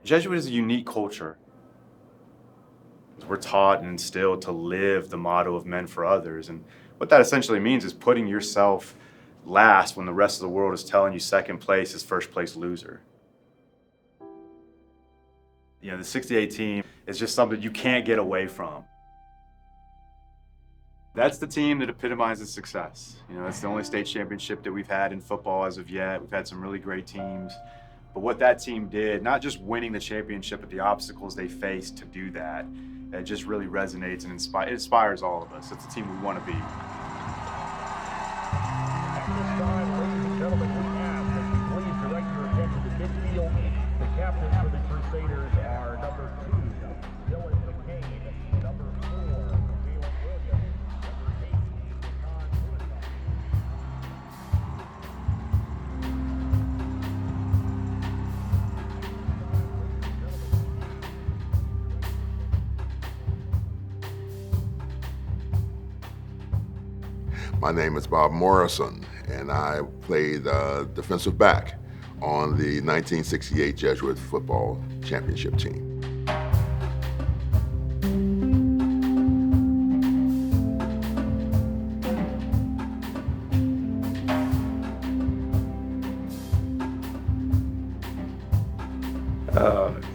Jesuit is a unique culture. We're taught and instilled to live the motto of men for others. And what that essentially means is putting yourself last when the rest of the world is telling you second place is first place loser. You know, the 68 team is just something you can't get away from. That's the team that epitomizes success. You know, it's the only state championship that we've had in football as of yet. We've had some really great teams. But what that team did, not just winning the championship, but the obstacles they faced to do that, it just really resonates and inspires all of us. It's the team we want to be. At this time, ladies and gentlemen, we ask that you please direct your attention to midfield. The captains for the Crusaders are number 2, Bill Minahan, number 4, Caleb Williams, number 8, baton. My name is Bob Morrison, and I played defensive back on the 1968 Jesuit football championship team.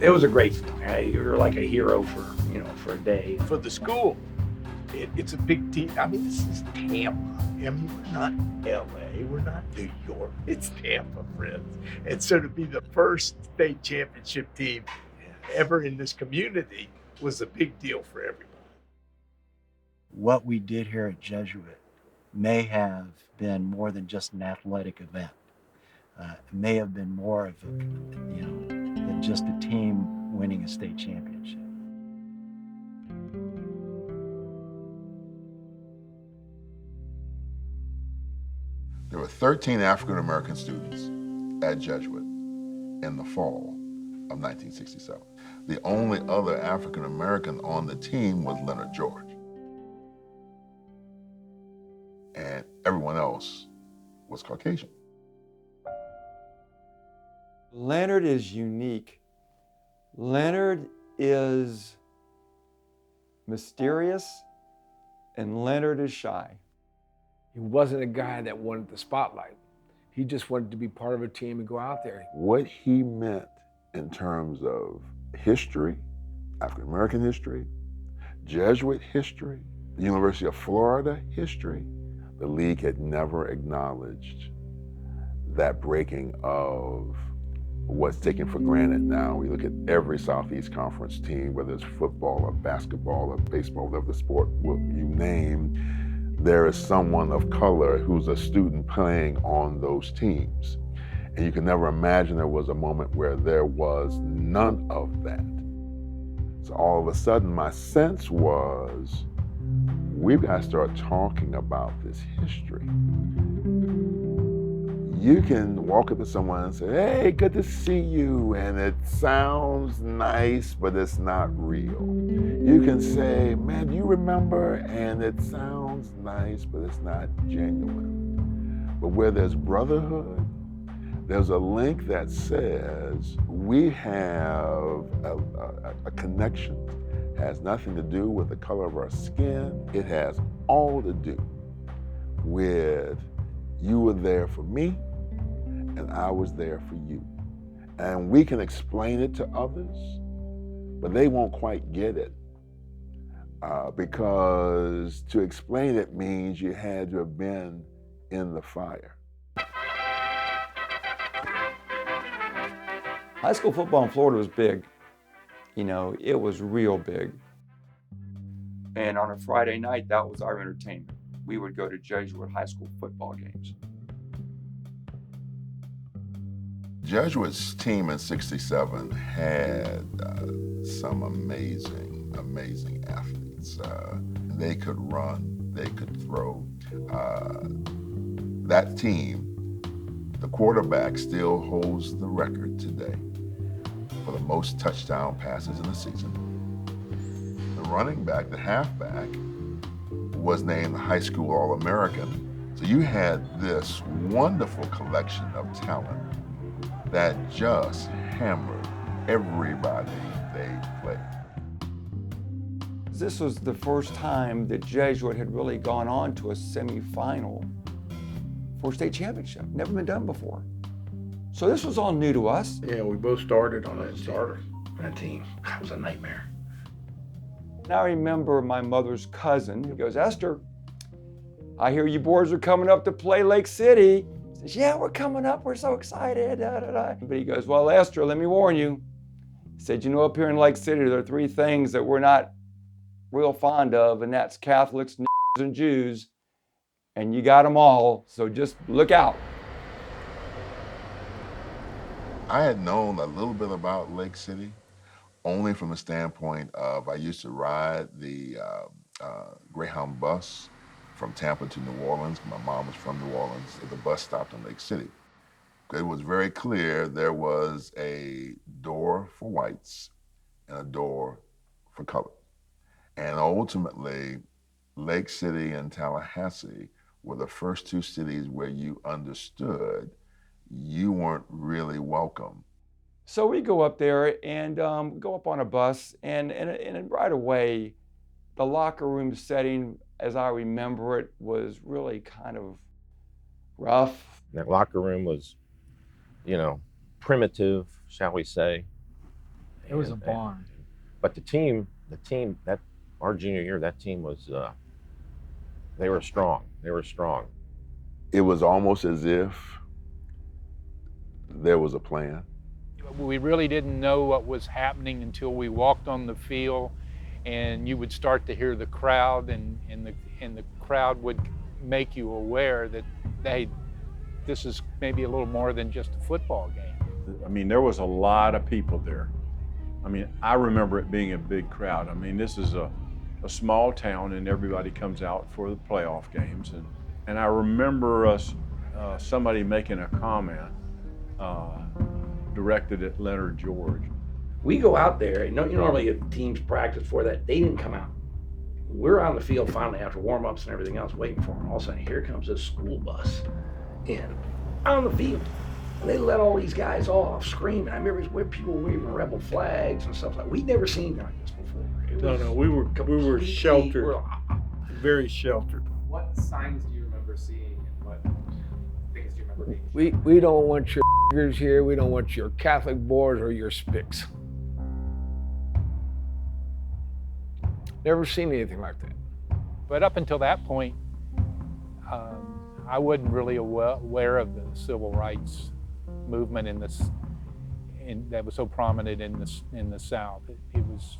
It was a great feeling. You're like a hero for a day. For the school, it's a big team. I mean, this is Tampa. I mean, we're not LA, we're not New York, it's Tampa, friends. And so to be the first state championship team ever in this community was a big deal for everybody. What we did here at Jesuit may have been more than just an athletic event. It may have been more of than just a team winning a state championship. There were 13 African-American students at Jesuit in the fall of 1967. The only other African-American on the team was Leonard George. And everyone else was Caucasian. Leonard is unique. Leonard is mysterious, and Leonard is shy. He wasn't a guy that wanted the spotlight. He just wanted to be part of a team and go out there. What he meant in terms of history, African American history, Jesuit history, the University of Florida history, the league had never acknowledged that breaking of what's taken for granted now. We look at every Southeast Conference team, whether it's football or basketball or baseball, whatever the sport you name, there is someone of color who's a student playing on those teams. And you can never imagine there was a moment where there was none of that. So all of a sudden, my sense was, we've got to start talking about this history. You can walk up to someone and say, hey, good to see you, and it sounds nice, but it's not real. You can say, man, do you remember? And it sounds nice, but it's not genuine. But where there's brotherhood, there's a link that says we have a connection. It has nothing to do with the color of our skin. It has all to do with you were there for me, and I was there for you. And we can explain it to others, but they won't quite get it. Because to explain it means you had to have been in the fire. High school football in Florida was big. You know, it was real big. And on a Friday night, that was our entertainment. We would go to Jesuit High School football games. Jesuit's team in '67 had some amazing athletes. They could run, they could throw. That team, the quarterback still holds the record today for the most touchdown passes in a season. The running back, the halfback, was named the high school All-American. So you had this wonderful collection of talent that just hammered everybody they played. This was the first time that Jesuit had really gone on to a semifinal for state championship. Never been done before. So this was all new to us. Yeah, we both started on that starter. That team, that was a nightmare. And I remember my mother's cousin, who goes, Esther, I hear you boys are coming up to play Lake City. He says, yeah, we're coming up, we're so excited, da, da, da. But he goes, well, Esther, let me warn you. He said, you know, up here in Lake City, there are three things that we're not real fond of, and that's Catholics, and Jews, and you got them all, so just look out. I had known a little bit about Lake City, only from the standpoint of I used to ride the Greyhound bus from Tampa to New Orleans. My mom was from New Orleans. The bus stopped in Lake City. It was very clear there was a door for whites and a door for color. And ultimately, Lake City and Tallahassee were the first two cities where you understood you weren't really welcome. So we go up there and go up on a bus, and right away, the locker room setting, as I remember it, was really kind of rough. That locker room was, you know, primitive, shall we say. It was a barn. But the team, that our junior year, that team was, they were strong. They were strong. It was almost as if there was a plan. We really didn't know what was happening until we walked on the field, and you would start to hear the crowd, and the crowd would make you aware that, hey, this is maybe a little more than just a football game. I mean, there was a lot of people there. I mean, I remember it being a big crowd. I mean, this is a small town, and everybody comes out for the playoff games. And I remember us, somebody making a comment directed at Leonard George. We go out there, and normally if teams practice for that, they didn't come out. We're on the field finally after warm-ups and everything else, waiting for them. All of a sudden, here comes this school bus in on the field. And they let all these guys off screaming. I remember where people were waving rebel flags and stuff like that. We'd never seen like this before. No, we were sheltered, very sheltered. What signs do you remember seeing, and what things do you remember being? We don't want your niggers here. We don't want your Catholic boys or your spics. Never seen anything like that. But up until that point, I wasn't really aware of the civil rights movement that was so prominent in the South. It was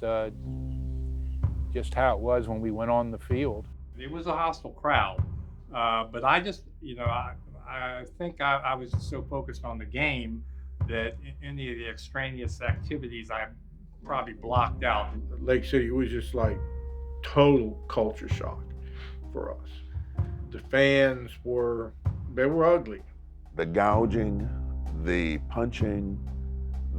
just how it was when we went on the field. It was a hostile crowd, but I just, I think I was so focused on the game that any of the extraneous activities I probably blocked out. Lake City was just like total culture shock for us. The fans were ugly. The gouging, the punching,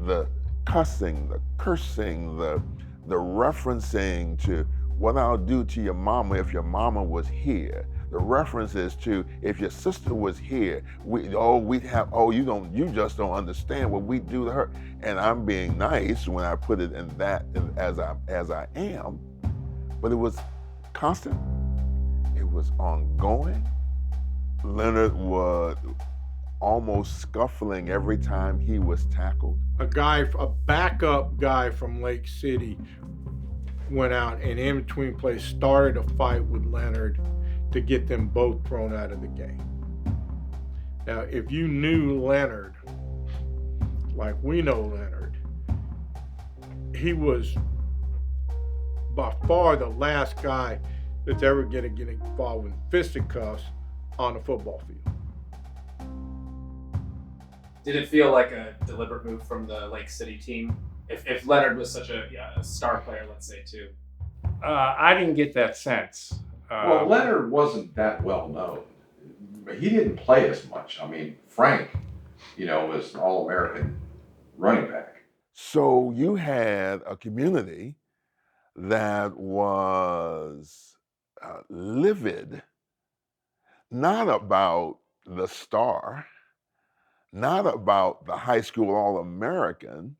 the cussing, the cursing, the referencing to what I'll do to your mama if your mama was here. The references to if your sister was here, you just don't understand what we do to her. And I'm being nice when I put it in that as I am, but it was constant. It was ongoing. Leonard was almost scuffling every time he was tackled. A backup guy from Lake City went out and in between plays started a fight with Leonard to get them both thrown out of the game. Now, if you knew Leonard, like we know Leonard, he was by far the last guy that's ever gonna get involved with fisticuffs on the football field. Did it feel like a deliberate move from the Lake City team? If Leonard was such a star player, let's say, too. I didn't get that sense. Well, Leonard wasn't that well known. He didn't play as much. I mean, Frank, was an All-American running back. So you had a community that was livid, not about the star, not about the high school All-American,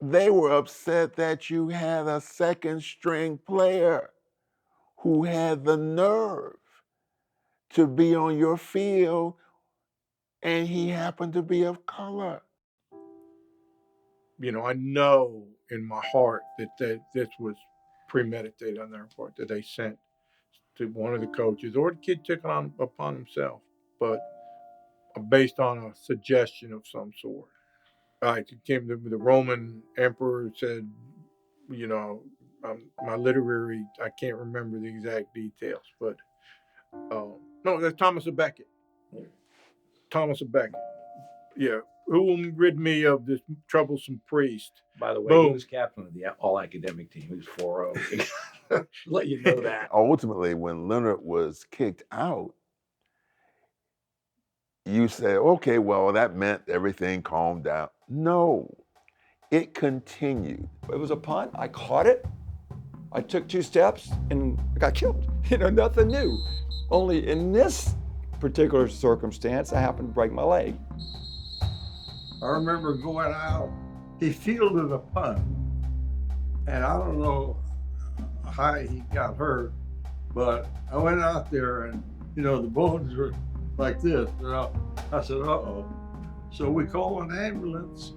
They were upset that you had a second string player who had the nerve to be on your field, and he happened to be of color. You know, I know in my heart that this was premeditated on their part, that they sent to one of the coaches, or the kid took it upon himself, but based on a suggestion of some sort. It came to the Roman emperor said, you know, my literary, I can't remember the exact details, but no, that's Thomas a Becket. Thomas a Becket. Yeah. Who will rid me of this troublesome priest? By the way, he was captain of the all-academic team. He was 4-0. Let you know that. Ultimately, when Leonard was kicked out, you say, okay, well, that meant everything calmed down. No, it continued. It was a punt. I caught it. I took 2 steps and I got killed. You know, nothing new. Only in this particular circumstance, I happened to break my leg. I remember going out, he fielded a punt, and I don't know how he got hurt, but I went out there and, you know, the bones were like this. You know? I said, uh-oh. So we call an ambulance.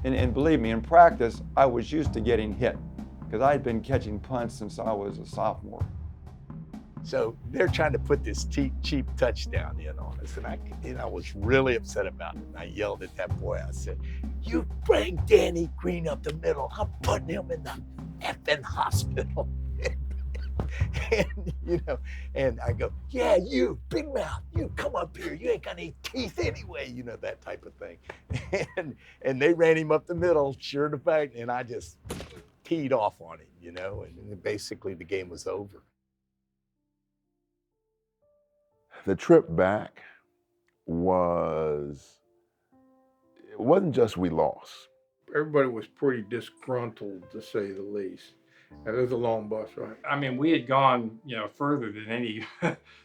And believe me, in practice, I was used to getting hit because I had been catching punts since I was a sophomore. So they're trying to put this cheap touchdown in on us, and I was really upset about it. And I yelled at that boy. I said, "You bring Danny Green up the middle, I'm putting him in the effing hospital." And you know, and I go, "Yeah, you big mouth, you come up here. You ain't got any teeth anyway," you know, that type of thing. And they ran him up the middle, sure to fact, and I just teed off on him, you know, and basically the game was over. The trip back wasn't just we lost. Everybody was pretty disgruntled, to say the least. And it was a long bus ride. I mean, we had gone, you know, further than any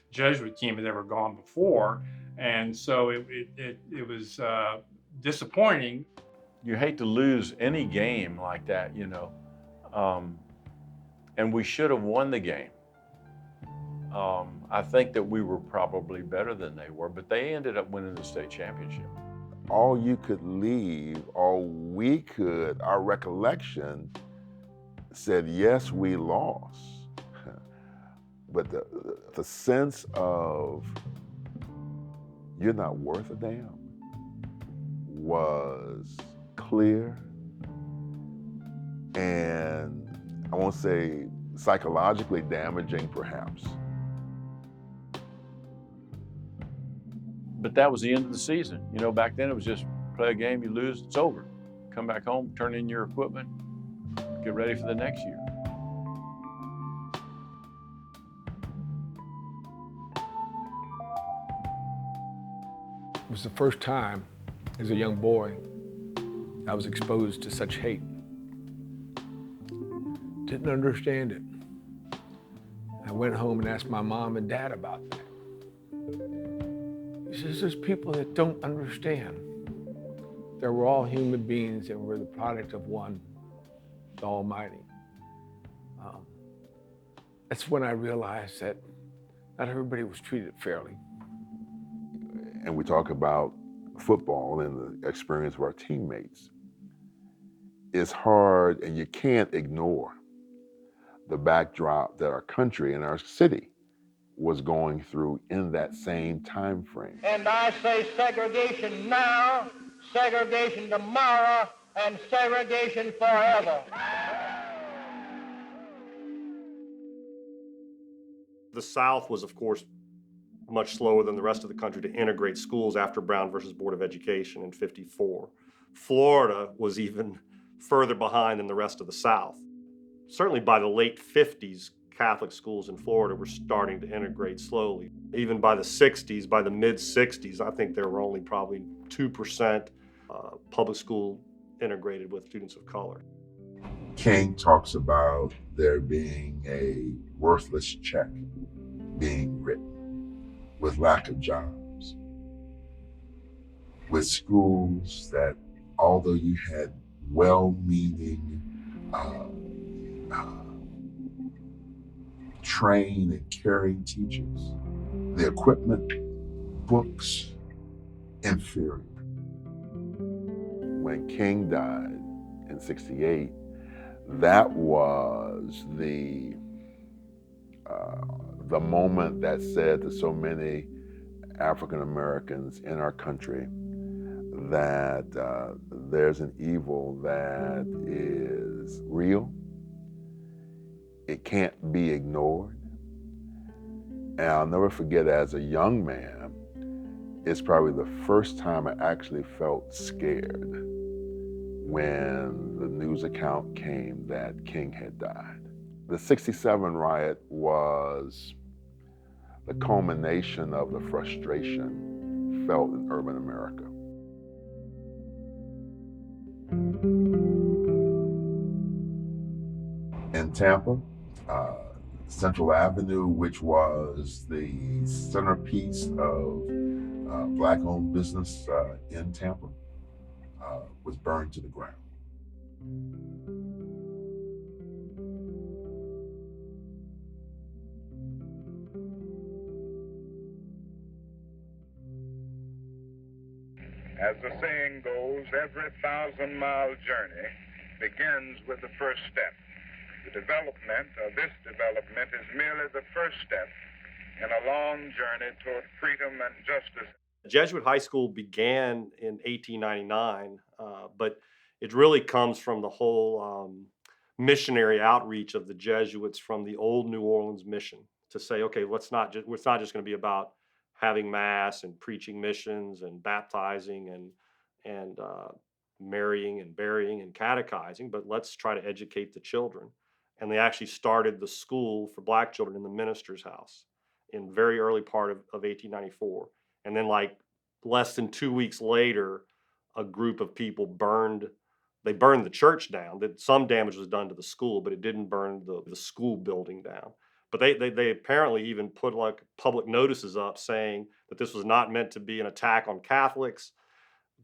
Jesuit team had ever gone before, and so it was disappointing. You hate to lose any game like that, you know, and we should have won the game. I think that we were probably better than they were, but they ended up winning the state championship. All you could leave, all we could, our recollection said, yes, we lost. But the sense of you're not worth a damn was clear, and I won't say psychologically damaging, perhaps. But that was the end of the season. You know, back then it was just play a game, you lose, it's over. Come back home, turn in your equipment, get ready for the next year. It was the first time as a young boy I was exposed to such hate. Didn't understand it. I went home and asked my mom and dad about that. He says, there's people that don't understand that we're all human beings and we're the product of one, the Almighty. That's when I realized that not everybody was treated fairly. And we talk about football and the experience of our teammates. It's hard, and you can't ignore the backdrop that our country and our city was going through in that same time frame. And I say segregation now, segregation tomorrow, and segregation forever. The South was, of course, much slower than the rest of the country to integrate schools after Brown versus Board of Education in '54. Florida was even further behind than the rest of the South. Certainly by the late 50s, Catholic schools in Florida were starting to integrate slowly. Even by the 60s, by the mid-60s, I think there were only probably 2% public school integrated with students of color. King talks about there being a worthless check being written with lack of jobs. with schools that, although you had well-meaning, trained and caring teachers, the equipment, books, inferior. When King died in '68, that was the moment that said to so many African Americans in our country that there's an evil that is real. It can't be ignored. And I'll never forget, as a young man, it's probably the first time I actually felt scared when the news account came that King had died. The '67 riot was the culmination of the frustration felt in urban America. In Tampa, Central Avenue, which was the centerpiece of Black-owned business in Tampa, was burned to the ground. As the saying goes, every 1,000-mile journey begins with the first step. The development of this development is merely the first step in a long journey toward freedom and justice. Jesuit High School began in 1899, but it really comes from the whole missionary outreach of the Jesuits from the old New Orleans mission to say, okay, it's not just going to be about having mass and preaching missions and baptizing and marrying and burying and catechizing, but let's try to educate the children. And they actually started the school for Black children in the minister's house in very early part of 1894. And then, like, less than 2 weeks later, a group of people burned the church down. That some damage was done to the school, but it didn't burn the school building down. But they apparently even put like public notices up saying that this was not meant to be an attack on Catholics.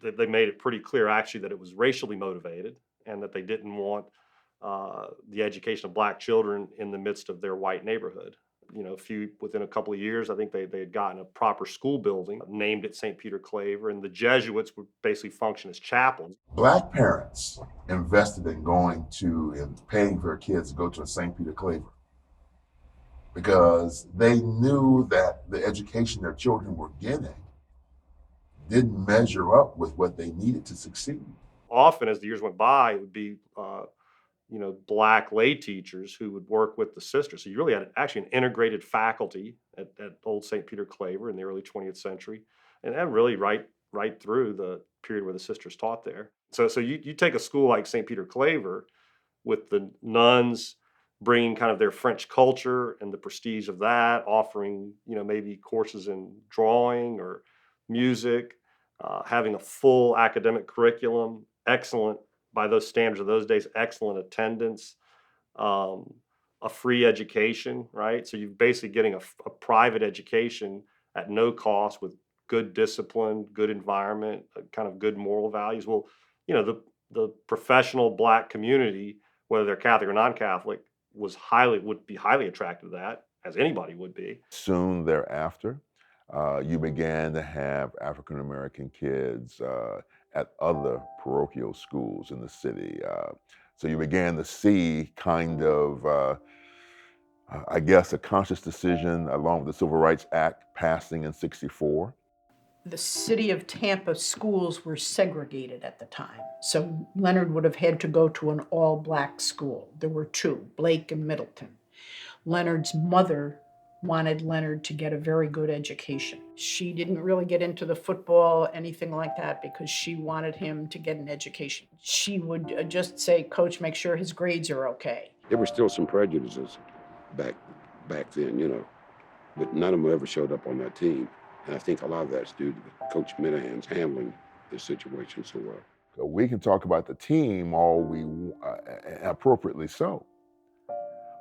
That they made it pretty clear actually that it was racially motivated and that they didn't want the education of Black children in the midst of their white neighborhood. You know, within a couple of years, I think they had gotten a proper school building named it St. Peter Claver, and the Jesuits would basically function as chaplains. Black parents invested in paying for their kids to go to a St. Peter Claver because they knew that the education their children were getting didn't measure up with what they needed to succeed. Often, as the years went by, it would be Black lay teachers who would work with the sisters. So you really had actually an integrated faculty at Old St. Peter Claver in the early 20th century, and that really right through the period where the sisters taught there. So you take a school like St. Peter Claver with the nuns bringing kind of their French culture and the prestige of that, offering maybe courses in drawing or music, having a full academic curriculum, excellent by those standards of those days, excellent attendance, a free education, right? So you're basically getting a private education at no cost with good discipline, good environment, kind of good moral values. Well, the professional Black community, whether they're Catholic or non-Catholic, would be highly attracted to that, as anybody would be. Soon thereafter, you began to have African American kids at other parochial schools in the city. So you began to see kind of, I guess, a conscious decision along with the Civil Rights Act passing in '64. The city of Tampa schools were segregated at the time. So Leonard would have had to go to an all-Black school. There were two, Blake and Middleton. Leonard's mother wanted Leonard to get a very good education. She didn't really get into the football, anything like that, because she wanted him to get an education. She would just say, Coach, make sure his grades are okay. There were still some prejudices back then, but none of them ever showed up on that team. And I think a lot of that's due to Coach Minahan's handling the situation so well. So we can talk about the team appropriately so,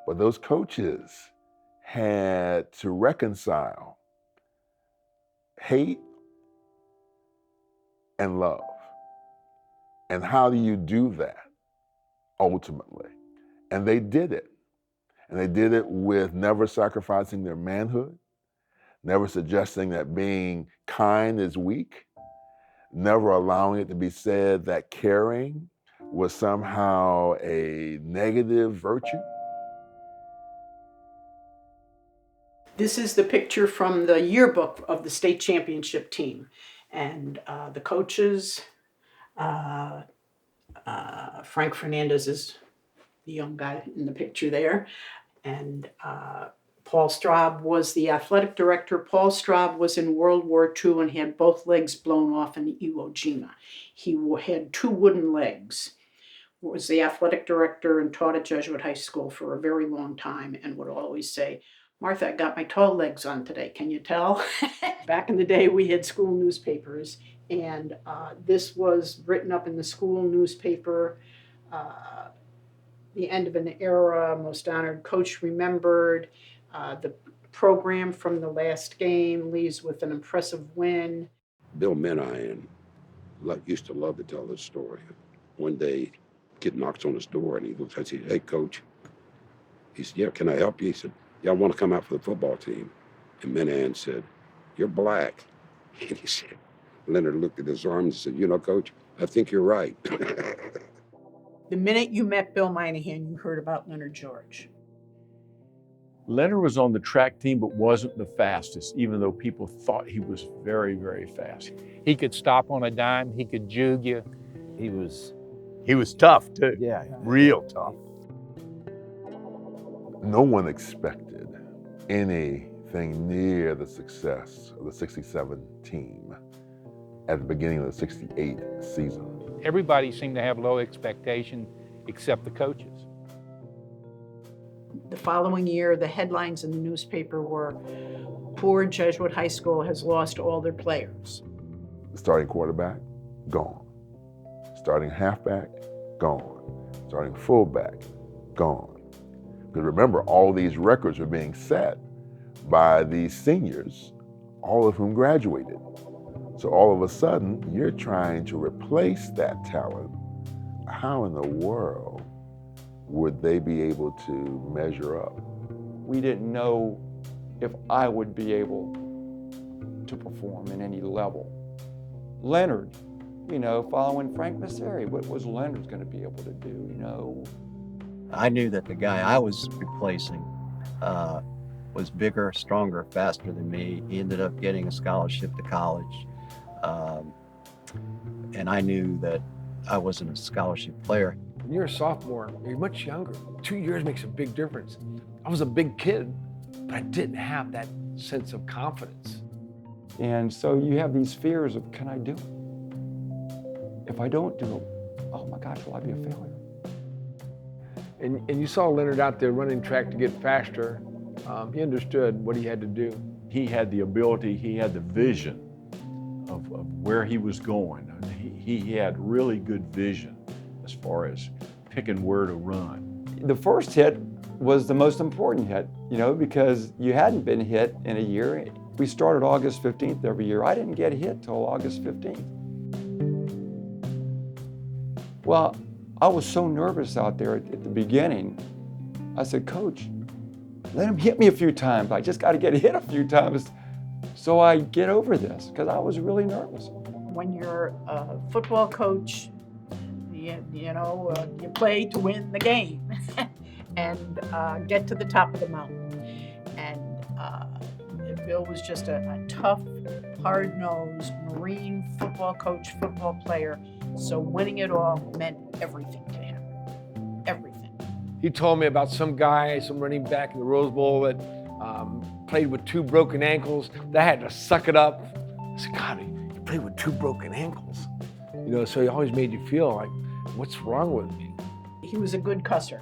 but those coaches had to reconcile hate and love. And how do you do that ultimately? And they did it. And they did it with never sacrificing their manhood, never suggesting that being kind is weak, never allowing it to be said that caring was somehow a negative virtue. This is the picture from the yearbook of the state championship team. And the coaches, Frank Fernandez is the young guy in the picture there. And Paul Straub was the athletic director. Paul Straub was in World War II and had both legs blown off in Iwo Jima. He had 2 wooden legs. Was the athletic director and taught at Jesuit High School for a very long time and would always say, "Martha, I got my tall legs on today, can you tell?" Back in the day, we had school newspapers, and this was written up in the school newspaper, the end of an era, most honored coach remembered. The program from the last game leaves with an impressive win. Bill Minahan used to love to tell this story. One day, kid knocks on his door and he looks and says, "Hey, coach." He said, "Yeah, can I help you?" He said, "Yeah, I want to come out for the football team." And Minahan said, "You're black." And he said, Leonard looked at his arms and said, "You know, coach, I think you're right." The minute you met Bill Minahan, you heard about Leonard George. Leonard was on the track team, but wasn't the fastest, even though people thought he was very, very fast. He could stop on a dime. He could juke you. He was tough too. Yeah. Real tough. No one expected anything near the success of the 67 team at the beginning of the 68 season. Everybody seemed to have low expectation except the coaches. The following year, the headlines in the newspaper were, "Poor Jesuit High School has lost all their players." The starting quarterback, gone. Starting halfback, gone. Starting fullback, gone. Because remember, all these records were being set by these seniors, all of whom graduated. So all of a sudden, you're trying to replace that talent. How in the world would they be able to measure up? We didn't know if I would be able to perform in any level. Leonard, following Frank Masseri, what was Leonard going to be able to do, I knew that the guy I was replacing was bigger, stronger, faster than me. He ended up getting a scholarship to college. And I knew that I wasn't a scholarship player. When you're a sophomore, you're much younger. 2 years makes a big difference. I was a big kid, but I didn't have that sense of confidence. And so you have these fears of, can I do it? If I don't do it, oh my gosh, will I be a failure? And you saw Leonard out there running track to get faster. He understood what he had to do. He had the ability, he had the vision of where he was going. He had really good vision as far as picking where to run. The first hit was the most important hit, because you hadn't been hit in a year. We started August 15th every year. I didn't get hit till August 15th. Well, I was so nervous out there at the beginning. I said, "Coach, let him hit me a few times. I just got to get hit a few times so I get over this," because I was really nervous. When you're a football coach, you play to win the game and get to the top of the mountain. And Bill was just a tough, hard-nosed Marine football coach, football player. So winning it all meant everything to him. Everything. He told me about some guy, some running back in the Rose Bowl that played with 2 broken ankles. That had to suck it up. I said, "God, he played with 2 broken ankles." So he always made you feel like, what's wrong with me? He was a good cusser.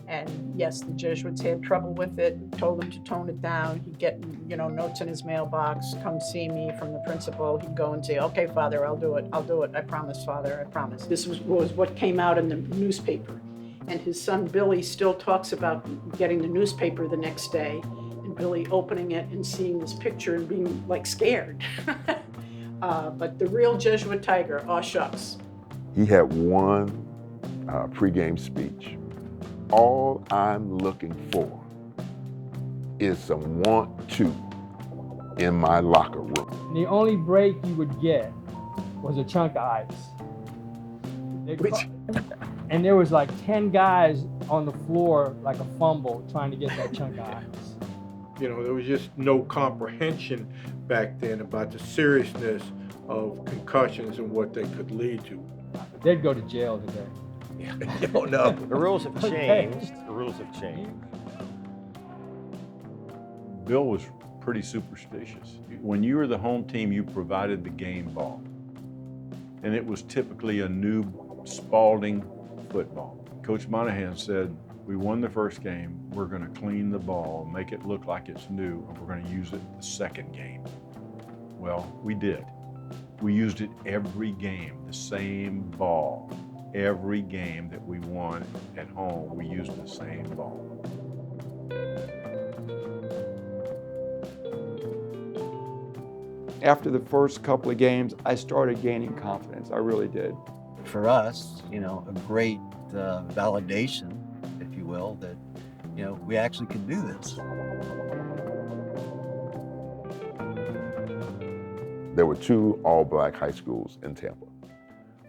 And yes, the Jesuits had trouble with it, told him to tone it down. He'd get, notes in his mailbox, "Come see me," from the principal. He'd go and say, "Okay, Father, I'll do it. I promise, Father, I promise." This was what came out in the newspaper. And his son, Billy, still talks about getting the newspaper the next day and Billy opening it and seeing this picture and being, scared. But the real Jesuit Tiger, aw shucks. He had one pregame speech. All I'm looking for is some want to in my locker room. The only break you would get was a chunk of ice. And there was like 10 guys on the floor like a fumble trying to get that chunk of ice. You know, there was just no comprehension back then about the seriousness of concussions and what they could lead to. They'd go to jail today. Oh, no. The rules have Okay. changed. The rules have changed. Bill was pretty superstitious. When you were the home team, you provided the game ball. And it was typically a new Spalding football. Coach Minahan said, we won the first game, we're gonna clean the ball, make it look like it's new, and we're gonna use it the second game. Well, we did. We used it every game, the same ball. Every game that we won at home, we used the same ball. After the first couple of games, I started gaining confidence. I really did. For us, you know, a great validation, if you will, that, you know, we actually can do this. There were two all-black high schools in Tampa.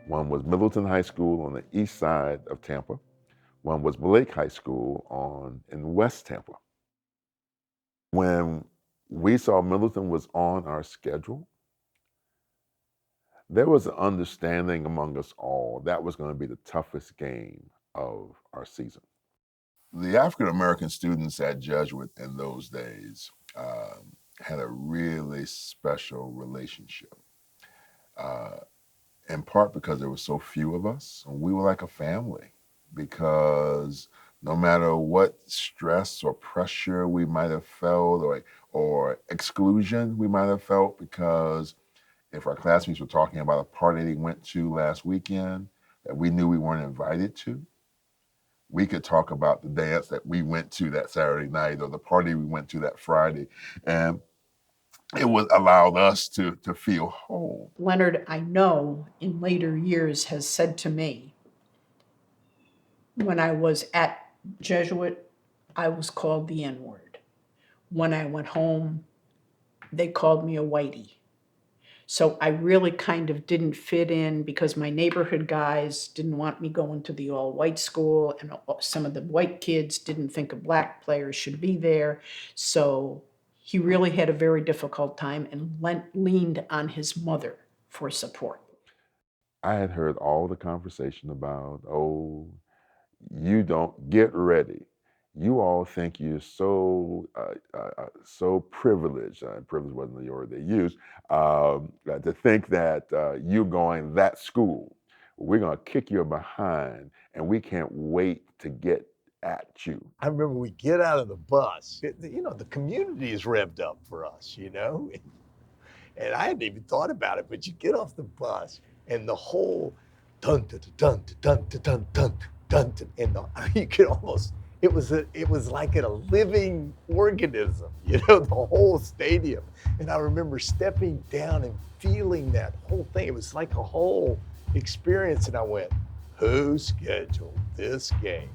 One was Middleton High School on the east side of Tampa. One was Blake High School in West Tampa. When we saw Middleton was on our schedule, there was an understanding among us all that was going to be the toughest game of our season. The African-American students at Jesuit in those days had a really special relationship. In part because there were so few of us. We were like a family because no matter what stress or pressure we might have felt or exclusion we might have felt, because if our classmates were talking about a party they went to last weekend that we knew we weren't invited to, we could talk about the dance that we went to that Saturday night or the party we went to that Friday. And it would allow us to feel whole. Leonard, I know, in later years has said to me, when I was at Jesuit, I was called the N-word. When I went home, they called me a whitey. So I really kind of didn't fit in because my neighborhood guys didn't want me going to the all-white school, and some of the white kids didn't think a black player should be there. So he really had a very difficult time and leaned on his mother for support. I had heard all the conversation about, oh, you don't get ready. You all think you're so privileged. Privilege wasn't the word they used. To think that you're going that school. We're going to kick your behind, and we can't wait to get at you. I remember we get out of the bus. You know, the community is revved up for us, you know? And I hadn't even thought about it, but you get off the bus and the whole dun dun dun dun dun dun dun dun, and you could almost, it was like a living organism, you know, the whole stadium. And I remember stepping down and feeling that whole thing. It was like a whole experience. And I went, who scheduled this game?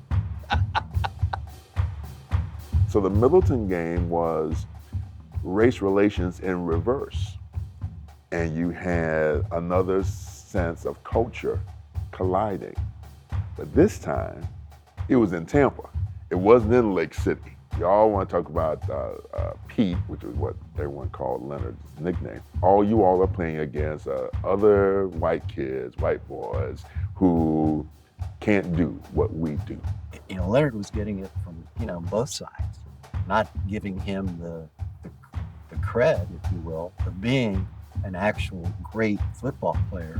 So the Middleton game was race relations in reverse. And you had another sense of culture colliding. But this time, it was in Tampa. It wasn't in Lake City. Y'all want to talk about Pete, which is what everyone called Leonard's nickname. You all are playing against other white kids, white boys, who can't do what we do. You know, Leonard was getting it from, you know, both sides, not giving him the cred, if you will, of being an actual great football player.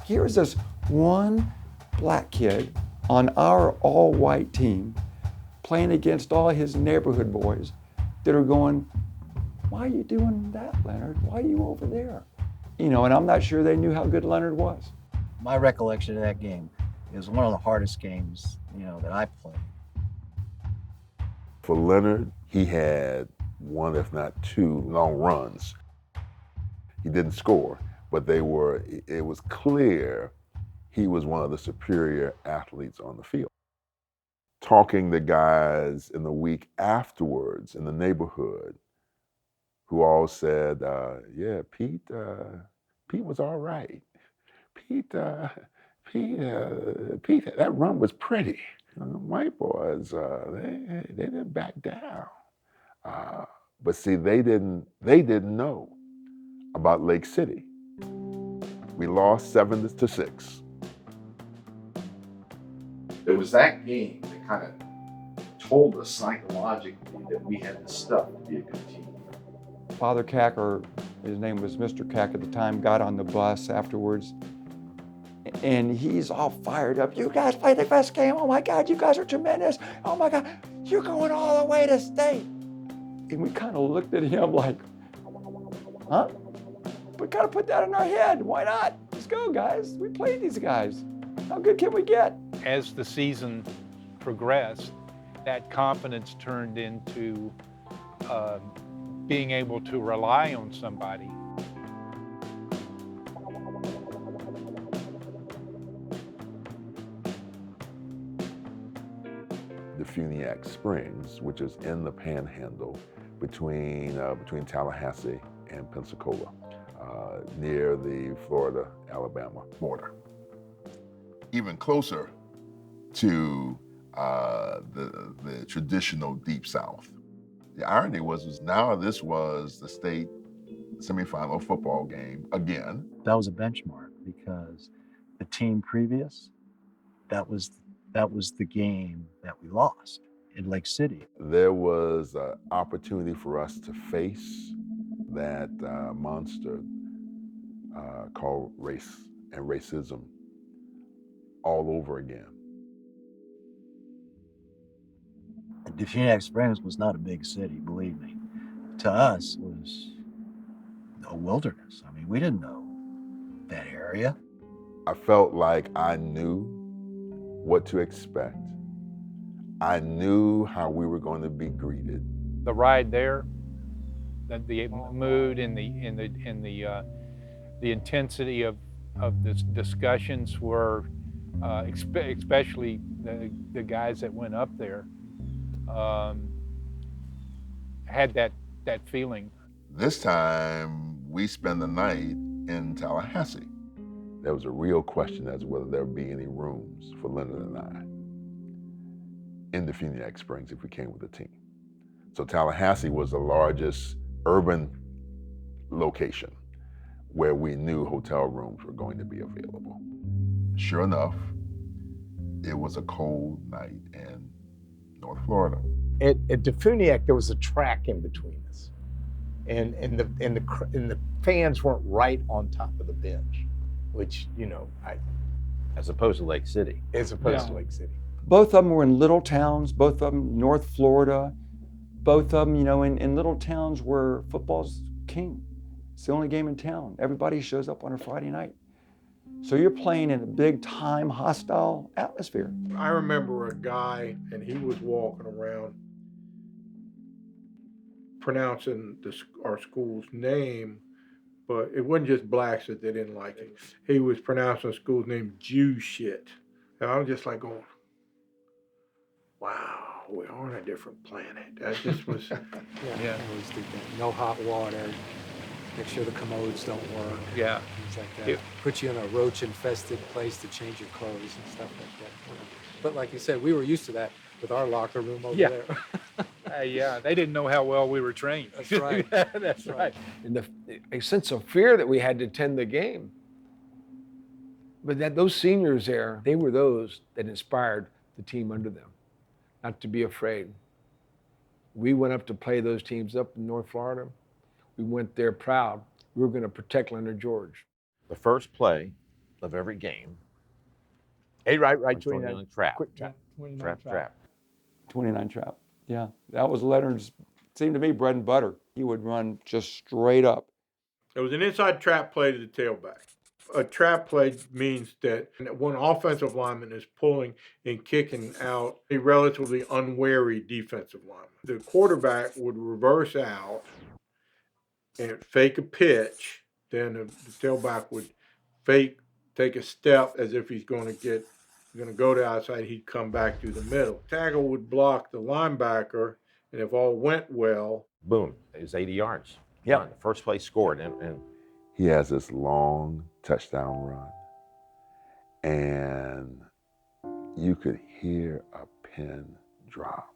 Here's this one black kid on our all-white team playing against all his neighborhood boys that are going, why are you doing that, Leonard? Why are you over there? You know, and I'm not sure they knew how good Leonard was. My recollection of that game is one of the hardest games, you know, that I played. For Leonard, he had one, if not two, long runs. He didn't score, but it was clear he was one of the superior athletes on the field. Talking to guys in the week afterwards in the neighborhood who all said, yeah, Pete was all right. Pete, that run was pretty. White boys, they didn't back down. But see, they didn't know about Lake City. We lost 7-6. It was that game that kind of told us psychologically that we had the stuff to be a good team. Father Cack, or his name was Mr. Cack at the time, got on the bus afterwards, and he's all fired up. You guys played the best game. Oh my God, you guys are tremendous. Oh my God, you're going all the way to state. And we kind of looked at him like, huh? We kind of put that in our head. Why not? Let's go, guys. We played these guys. How good can we get? As the season progressed, that confidence turned into being able to rely on somebody. The Funiac Springs, which is in the Panhandle between Tallahassee and Pensacola, near the Florida-Alabama border. Even closer to the traditional Deep South. The irony was now this was the state semifinal football game again. That was a benchmark because the team previous, that was the game that we lost in Lake City. There was an opportunity for us to face that monster called race and racism all over again. The Phoenix Springs was not a big city, believe me. To us, it was a wilderness. I mean, we didn't know that area. I felt like I knew what to expect. I knew how we were going to be greeted. The ride there, the mood and the intensity of the discussions were, especially the guys that went up there, had that feeling. This time, we spent the night in Tallahassee. There was a real question as to whether there would be any rooms for Leonard and I in the Phoenix Springs if we came with a team. So Tallahassee was the largest urban location where we knew hotel rooms were going to be available. Sure enough, it was a cold night in North Florida. At Defuniak, there was a track in between us, and the fans weren't right on top of the bench, which as opposed to Lake City. As opposed to Lake City. Both of them were in little towns. Both of them North Florida. Both of them, in little towns where football's king. It's the only game in town. Everybody shows up on a Friday night. So you're playing in a big time, hostile atmosphere. I remember a guy, and he was walking around pronouncing our school's name, but it wasn't just blacks that they didn't like it. He was pronouncing the school's name Jew shit. And I was just like going, wow, we're on a different planet. That just was... Yeah. I always think that. No hot water. Make sure the commodes don't work. Yeah. Things like that. Put you in a roach-infested place to change your clothes and stuff like that. But like you said, we were used to that with our locker room over there. Yeah, they didn't know how well we were trained. That's right. That's right. And a sense of fear that we had to attend the game. But those seniors there, they were those that inspired the team under them, not to be afraid. We went up to play those teams up in North Florida. We went there proud. We were going to protect Leonard George. The first play of every game. Hey, right, 29 trap. Quick trap. Trap. 29 trap. Yeah, that was Leonard's, seemed to me, bread and butter. He would run just straight up. It was an inside trap play to the tailback. A trap play means that one offensive lineman is pulling and kicking out a relatively unwary defensive lineman. The quarterback would reverse out and fake a pitch then the tailback would fake, take a step as if he's going to go to outside. He'd come back through the middle. Tackle would block the linebacker, and if all went well, boom, it was 80 yards. Yeah, the first play scored, and he has this long touchdown run, and you could hear a pin drop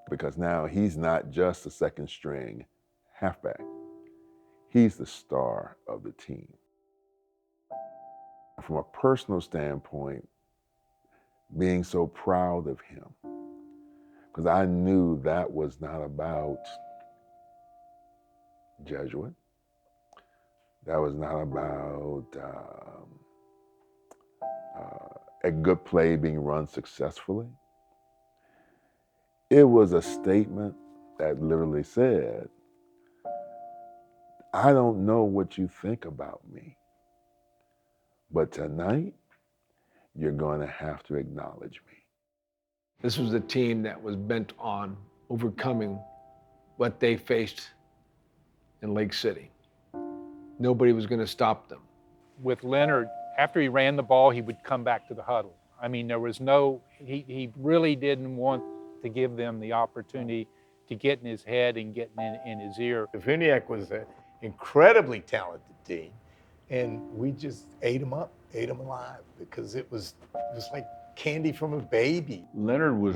because now he's not just a second string halfback. He's the star of the team. From a personal standpoint, being so proud of him, because I knew that was not about Jesuit. That was not about a good play being run successfully. It was a statement that literally said, I don't know what you think about me, but tonight, you're going to have to acknowledge me. This was a team that was bent on overcoming what they faced in Lake City. Nobody was going to stop them. With Leonard, after he ran the ball, he would come back to the huddle. I mean, there was he really didn't want to give them the opportunity to get in his head and get in his ear. Definiak was an incredibly talented team, and we just ate them up, ate them alive, because it was like candy from a baby. Leonard was,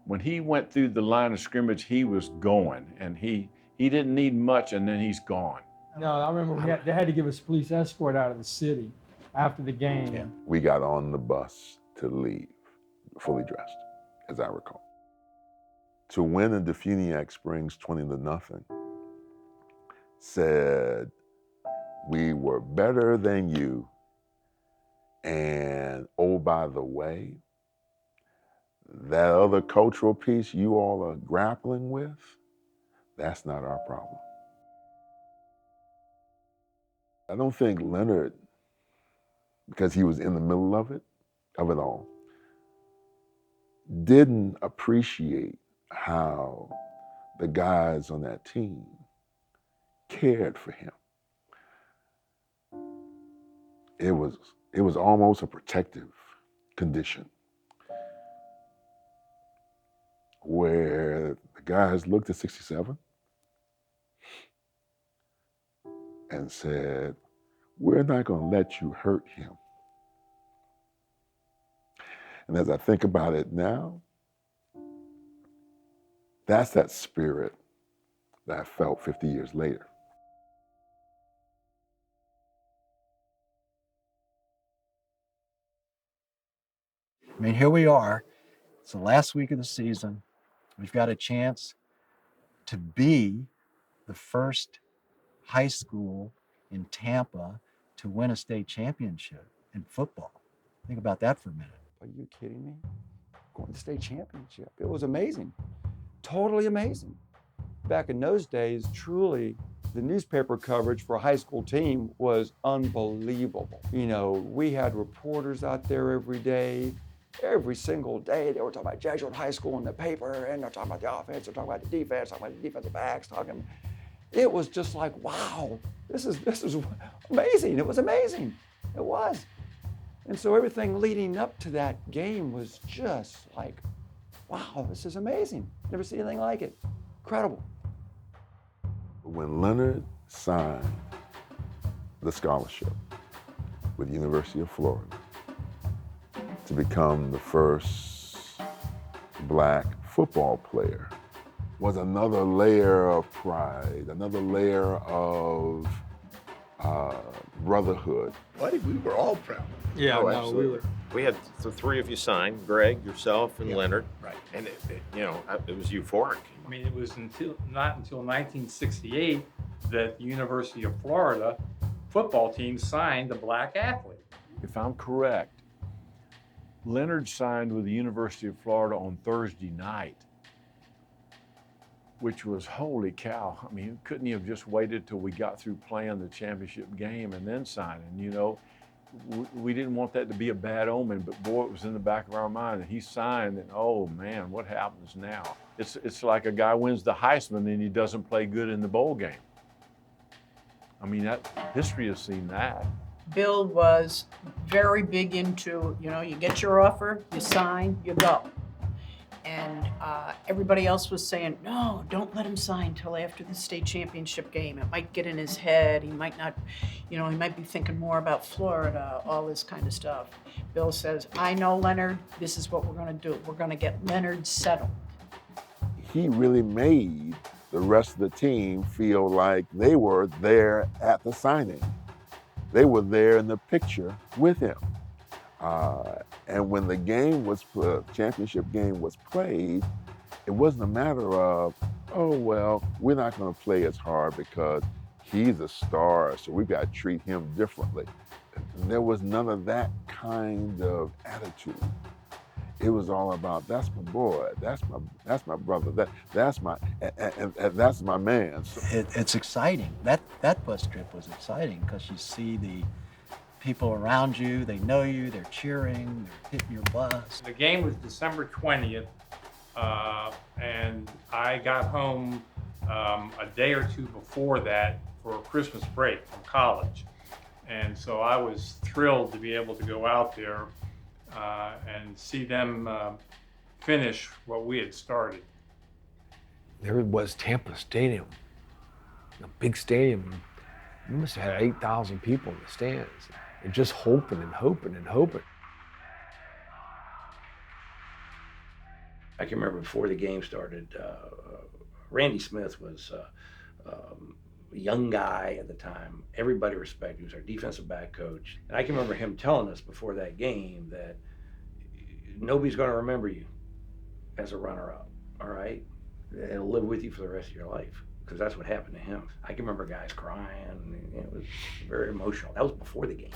when he went through the line of scrimmage, he was going, and he didn't need much, and then he's gone. No, I remember they had to give us police escort out of the city after the game. Yeah. We got on the bus to leave, fully dressed, as I recall. To win in Defuniak Springs 20-0 said, we were better than you, and oh, by the way, that other cultural piece you all are grappling with, that's not our problem. I don't think Leonard, because he was in the middle of it all, didn't appreciate how the guys on that team cared for him. It was almost a protective condition where the guys looked at 67 and said, we're not going to let you hurt him. And as I think about it now, that's that spirit that I felt 50 years later. I mean, here we are. It's the last week of the season. We've got a chance to be the first high school in Tampa to win a state championship in football. Think about that for a minute. Are you kidding me? Going to the state championship. It was amazing. Totally amazing. Back in those days, truly, the newspaper coverage for a high school team was unbelievable. You know, we had reporters out there every day. Every single day, they were talking about Jesuit High School in the paper, and they're talking about the offense, they're talking about the defense, talking about the defensive backs, talking. It was just like, wow, this is amazing. It was amazing. It was. And so everything leading up to that game was just like, wow, this is amazing. Never seen anything like it. Incredible. When Leonard signed the scholarship with the University of Florida to become the first Black football player was another layer of pride, another layer of brotherhood. Buddy, we were all proud. Yeah, Oh, no, absolutely. we were. We had the three of you sign, Greg, yourself, and Yeah, Leonard. right. And it was euphoric. I mean, it was not until 1968 that the University of Florida football team signed a Black athlete. If I'm correct, Leonard signed with the University of Florida on Thursday night, which was holy cow. I mean, couldn't he have just waited till we got through playing the championship game and then signing? You know, we didn't want that to be a bad omen, but boy, it was in the back of our mind. And he signed, and oh man, what happens now? It's like a guy wins the Heisman and he doesn't play good in the bowl game. I mean, that history has seen that. Bill was very big into, you get your offer, you sign, you go. And everybody else was saying, no, don't let him sign till after the state championship game. It might get in his head. He might not, he might be thinking more about Florida, all this kind of stuff. Bill says, I know Leonard, this is what we're gonna do. We're gonna get Leonard settled. He really made the rest of the team feel like they were there at the signing. They were there in the picture with him. And when the game was, championship game was played, it wasn't a matter of, oh, well, we're not gonna play as hard because he's a star, so we've got to treat him differently. There was none of that kind of attitude. It was all about, that's my boy, that's my brother, that's my man. So, It's exciting. That bus trip was exciting because you see the people around you, they know you, they're cheering, they're hitting your bus. The game was December 20th, and I got home a day or two before that for a Christmas break from college. And so I was thrilled to be able to go out there and see them finish what we had started. There was Tampa Stadium, a big stadium. We must have had 8,000 people in the stands, and just hoping and hoping and hoping. I can remember before the game started, Randy Smith was a young guy at the time. Everybody respected him. He was our defensive back coach. And I can remember him telling us before that game that nobody's going to remember you as a runner-up, all right? It'll live with you for the rest of your life, because that's what happened to him. I can remember guys crying. It was very emotional. That was before the game.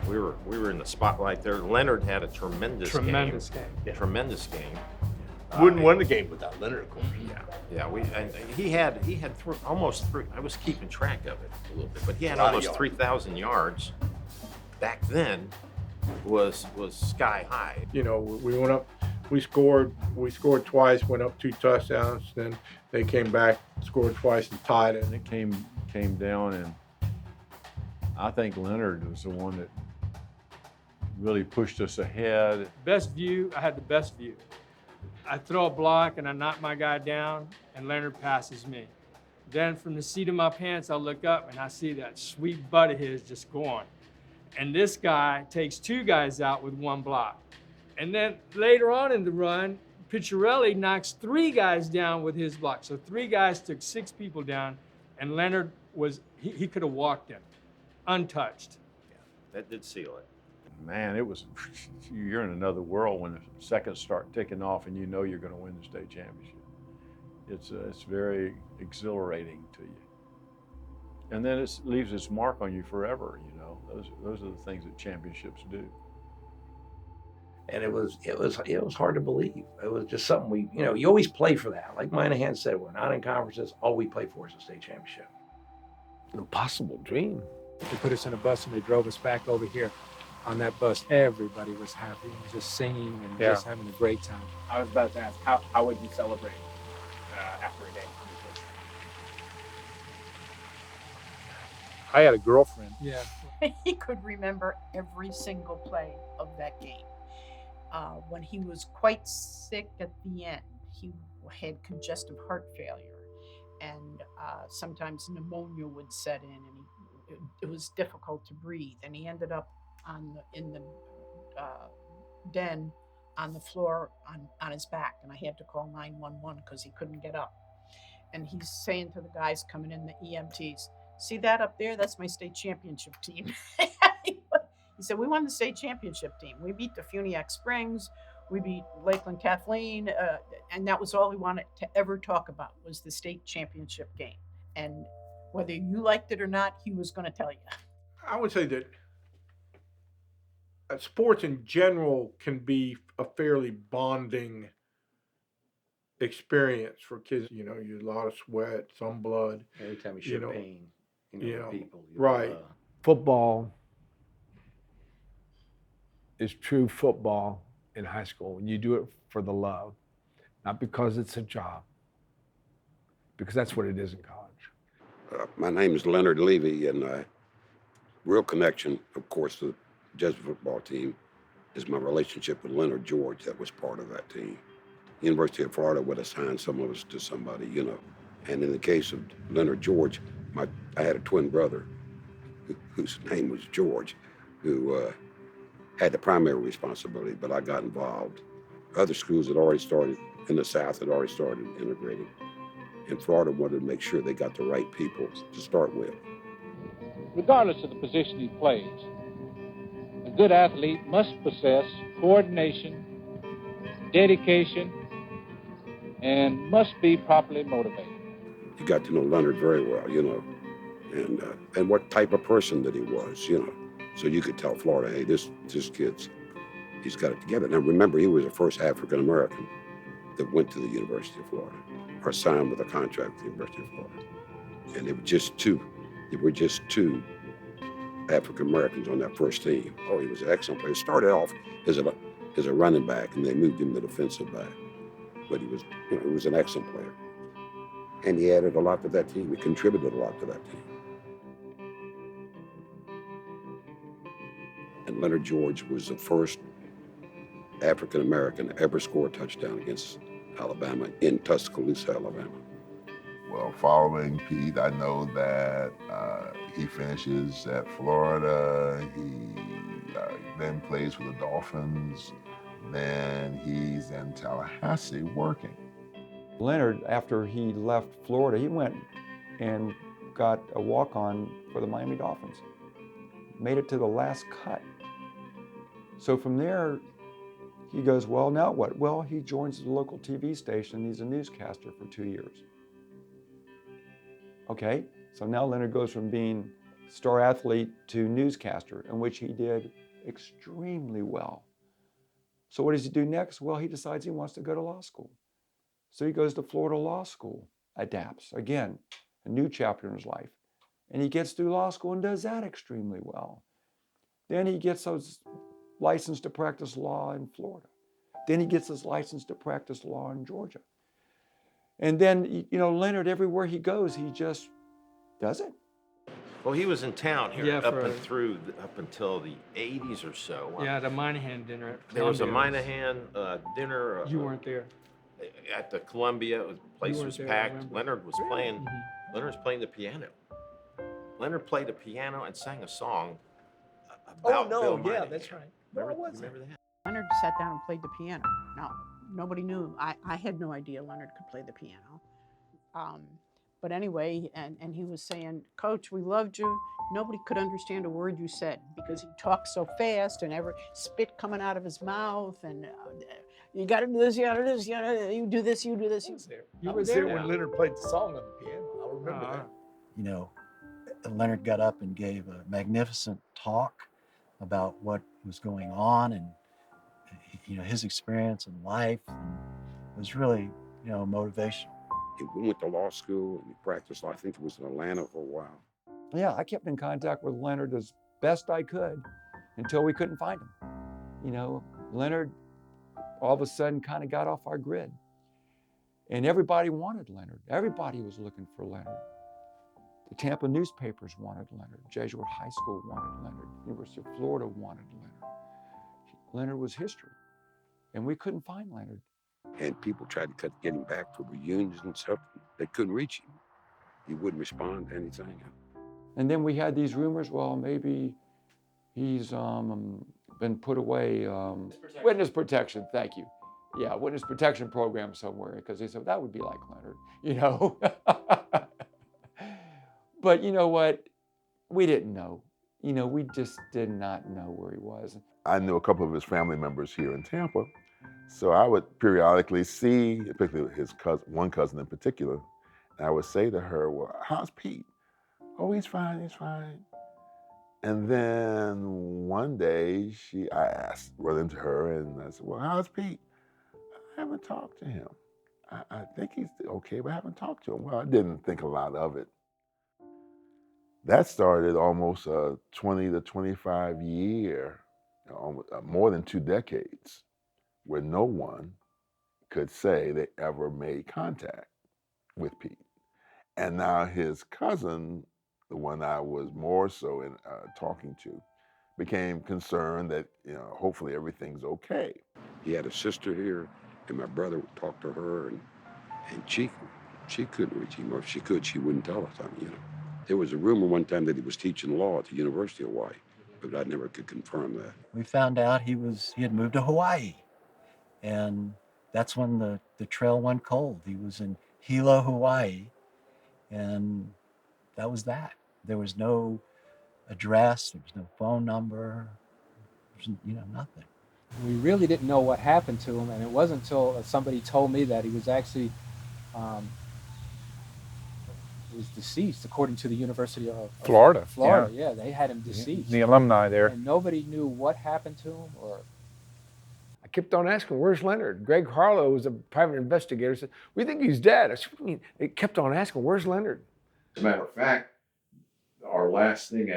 We were in the spotlight there. Leonard had a tremendous game. Yeah. Tremendous game. Wouldn't win the game without Leonard, of course. Yeah. And he had almost three. I was keeping track of it a little bit, but he had A lot of almost yards. 3,000 yards. Back then, was sky high. We went up. We scored twice, went up 2 touchdowns. Then they came back, scored twice, and tied it. And it came down, and I think Leonard was the one that really pushed us ahead. Best view, I had the best view. I throw a block and I knock my guy down, and Leonard passes me. Then from the seat of my pants, I look up and I see that sweet butt of his just going. And this guy takes 2 guys out with 1 block. And then later on in the run, Picciarelli knocks 3 guys down with his block. So 3 guys took 6 people down, and Leonard he could have walked him, untouched. That did seal it. Man, it was, you're in another world when the seconds start ticking off and you know you're going to win the state championship. It's very exhilarating to you. And then it leaves its mark on you forever, Those are the things that championships do. And it was hard to believe. It was just something you always play for that. Like Minahan said, we're not in conferences. All we play for is a state championship. An impossible dream. They put us in a bus and they drove us back over here. On that bus, everybody was happy, just singing and just having a great time. I was about to ask, how would you celebrate after a game? I had a girlfriend. Yeah. He could remember every single play of that game. When he was quite sick at the end, he had congestive heart failure, and sometimes pneumonia would set in, and it was difficult to breathe, and he ended up in the den on the floor on his back, and I had to call 911 because he couldn't get up. And he's saying to the guys coming in, the EMTs, see that up there? That's my state championship team. He said, we won the state championship team. We beat the Funiac Springs, we beat Lakeland Kathleen, and that was all he wanted to ever talk about was the state championship game. And whether you liked it or not, he was going to tell you. I would say that sports in general can be a fairly bonding experience for kids. You a lot of sweat, some blood. Every time you show pain, people. Right. Football is true football in high school when you do it for the love, not because it's a job, because that's what it is in college. My name is Leonard Levy, and real connection, of course, to the Jesuit football team is my relationship with Leonard George that was part of that team. University of Florida would assign some of us to somebody, you know. And in the case of Leonard George, I had a twin brother whose name was George, who had the primary responsibility, but I got involved. Other schools had already started, in the South had already started integrating. And Florida wanted to make sure they got the right people to start with. Regardless of the position he plays, a good athlete must possess coordination, dedication, and must be properly motivated. You got to know Leonard very well, you know, and what type of person that he was, you know. So you could tell Florida, hey, this he's got it together. Now remember, he was the first African American that went to the University of Florida, or signed with a contract with the University of Florida. And there were just two African Americans on that first team. Oh, he was an excellent player. He started off as a running back, and they moved him to defensive back. But he was an excellent player. And he added a lot to that team. He contributed a lot to that team. And Leonard George was the first African American to ever score a touchdown against Alabama in Tuscaloosa, Alabama. Well, following Pete, I know that he finishes at Florida. He then plays for the Dolphins. Then he's in Tallahassee working. Leonard, after he left Florida, he went and got a walk-on for the Miami Dolphins. Made it to the last cut. So from there, he goes, well, now what? Well, he joins the local TV station. He's a newscaster for 2 years. Okay, so now Leonard goes from being star athlete to newscaster, in which he did extremely well. So what does he do next? Well, he decides he wants to go to law school. So he goes to Florida Law School, adapts, again, a new chapter in his life. And he gets through law school and does that extremely well. Then he gets his license to practice law in Florida. Then he gets his license to practice law in Georgia. And then, you know, Leonard, everywhere he goes, he just does it. Well, he was in town here Yeah, up until the 80s or so. Yeah, the Minahan dinner at There was a Columbia's. Minahan dinner. You weren't there. At the Columbia, the place weren't was there, I packed. remember. Leonard was playing. Leonard was playing the piano. Leonard played the piano and sang a song about Bill Minahan. that's right. Remember that? Leonard sat down and played the piano. No, nobody knew. I had no idea Leonard could play the piano. But anyway, and he was saying, Coach, we loved you. Nobody could understand a word you said because he talked so fast and every spit coming out of his mouth. And you got to do this, you got to do this, you do this, you do this. You were there when Leonard played the song on the piano. I remember that. You know, Leonard got up and gave a magnificent talk about what was going on and, you know, his experience in life. And it was really, you know, motivational. He went to law school and he practiced law. I think it was in Atlanta for a while. Yeah, I kept in contact with Leonard as best I could until we couldn't find him. You know, Leonard all of a sudden kind of got off our grid. And everybody wanted Leonard. Everybody was looking for Leonard. The Tampa newspapers wanted Leonard. Jesuit High School wanted Leonard. University of Florida wanted Leonard. Leonard was history. And we couldn't find Leonard. And people tried to get him back for reunions and stuff. They couldn't reach him. He wouldn't respond to anything. And then we had these rumors, well, maybe he's been put away. Witness protection, thank you. Yeah, witness protection program somewhere, because they said that would be like Leonard, you know. But you know what? We didn't know. You know, we just did not know where he was. I knew a couple of his family members here in Tampa, so I would periodically see, particularly his cousin, one cousin in particular, and I would say to her, well, how's Pete? Oh, he's fine, he's fine. And then one day I asked, run into her, and I said, well, how's Pete? I haven't talked to him. I think he's okay, but I haven't talked to him. Well, I didn't think a lot of it. That started almost a 20 to 25 year, more than 2 decades, where no one could say they ever made contact with Pete. And now his cousin, the one I was more so in talking to, became concerned that, you know, hopefully everything's okay. He had a sister here, and my brother would talk to her, and she couldn't reach him, or if she could, she wouldn't tell us. I mean, you know, there was a rumor one time that he was teaching law at the University of Hawaii, but I never could confirm that. We found out he had moved to Hawaii, and that's when the trail went cold. He was in Hilo, Hawaii, and that was that. There was no address, there was no phone number, there was, nothing. We really didn't know what happened to him, and it wasn't until somebody told me that he was actually was deceased, according to the University of Florida. Florida, yeah, they had him deceased. The alumni there. And nobody knew what happened to him, or. I kept on asking, where's Leonard? Greg Harlow was a private investigator, said, we think he's dead. I said, what do you mean? They kept on asking, where's Leonard? As a matter of fact, our last thing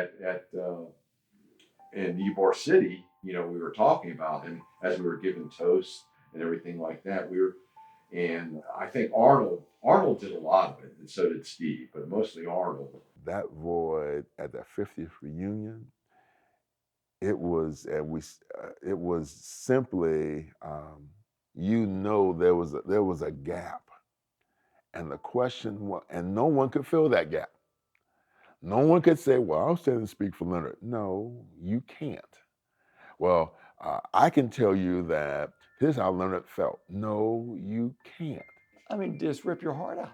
in Ybor City, we were talking about him as we were giving toasts and everything like that. And I think Arnold did a lot of it, and so did Steve, but mostly Arnold. That void at the 50th reunion, it was simply, there was a gap, and the question was, and no one could fill that gap. No one could say, well, I'll stand and speak for Leonard. No, you can't. Well, I can tell you that this is how Leonard felt. No, you can't. I mean, just rip your heart out.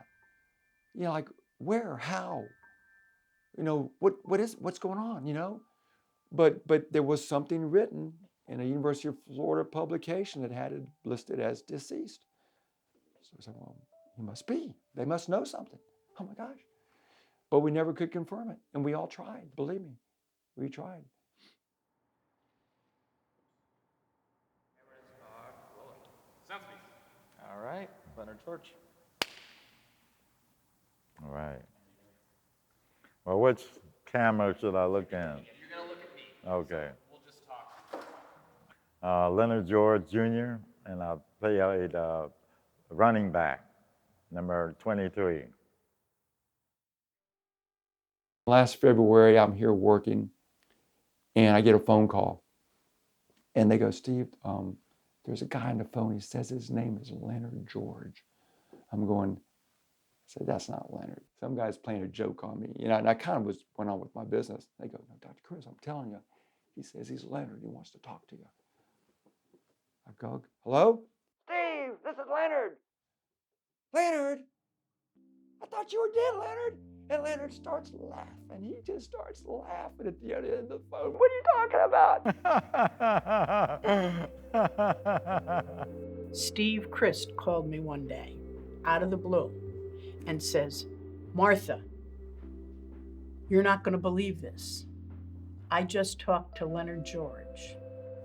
Like, where, how? What's going on, But there was something written in a University of Florida publication that had it listed as deceased. So I said, well, he must be. They must know something. Oh my gosh. But we never could confirm it. And we all tried, believe me. We tried. All right, Leonard George. All right. Well, which camera should I look in? You're going to look at me. Okay. So we'll just talk. Leonard George Jr., and I played running back, number 23. Last February, I'm here working, and I get a phone call. And they go, Steve, there's a guy on the phone. He says his name is Leonard George. I'm going, I said, that's not Leonard. Some guy's playing a joke on me. And I kind of went on with my business. They go, no, Dr. Chris, I'm telling you. He says he's Leonard. He wants to talk to you. I go, hello? Steve, this is Leonard. Leonard? I thought you were dead, Leonard. And Leonard starts laughing. He just starts laughing at the other end of the phone. What are you talking about? Steve Christ called me one day, out of the blue, and says, Martha, you're not going to believe this. I just talked to Leonard George.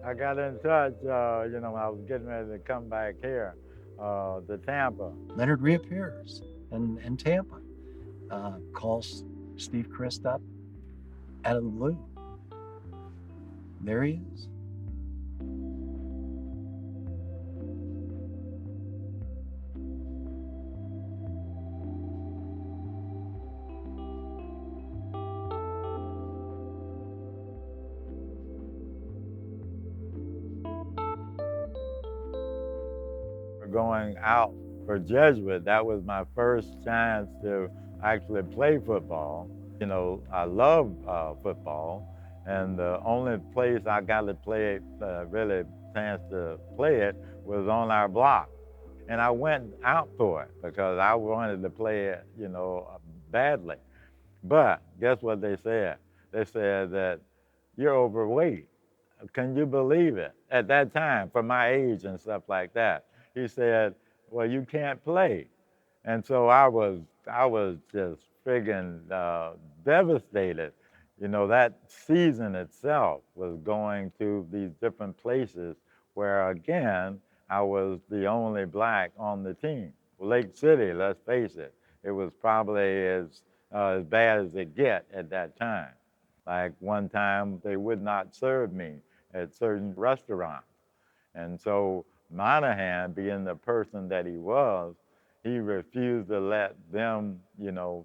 I got in touch, I was getting ready to come back here to Tampa. Leonard reappears in Tampa, calls Steve Christ up out of the blue. There he is. Going out for Jesuit, that was my first chance to actually play football. I love football, and the only place I got to play, really chance to play it, was on our block. And I went out for it because I wanted to play it, badly. But guess what they said? They said that you're overweight. Can you believe it? At that time, for my age and stuff like that. He said, well, you can't play. And so I was just friggin' devastated. That season itself was going to these different places where, again, I was the only black on the team. Lake City, let's face it, it was probably as bad as it get at that time. Like one time, they would not serve me at certain restaurants. And so Minahan, being the person that he was, he refused to let them,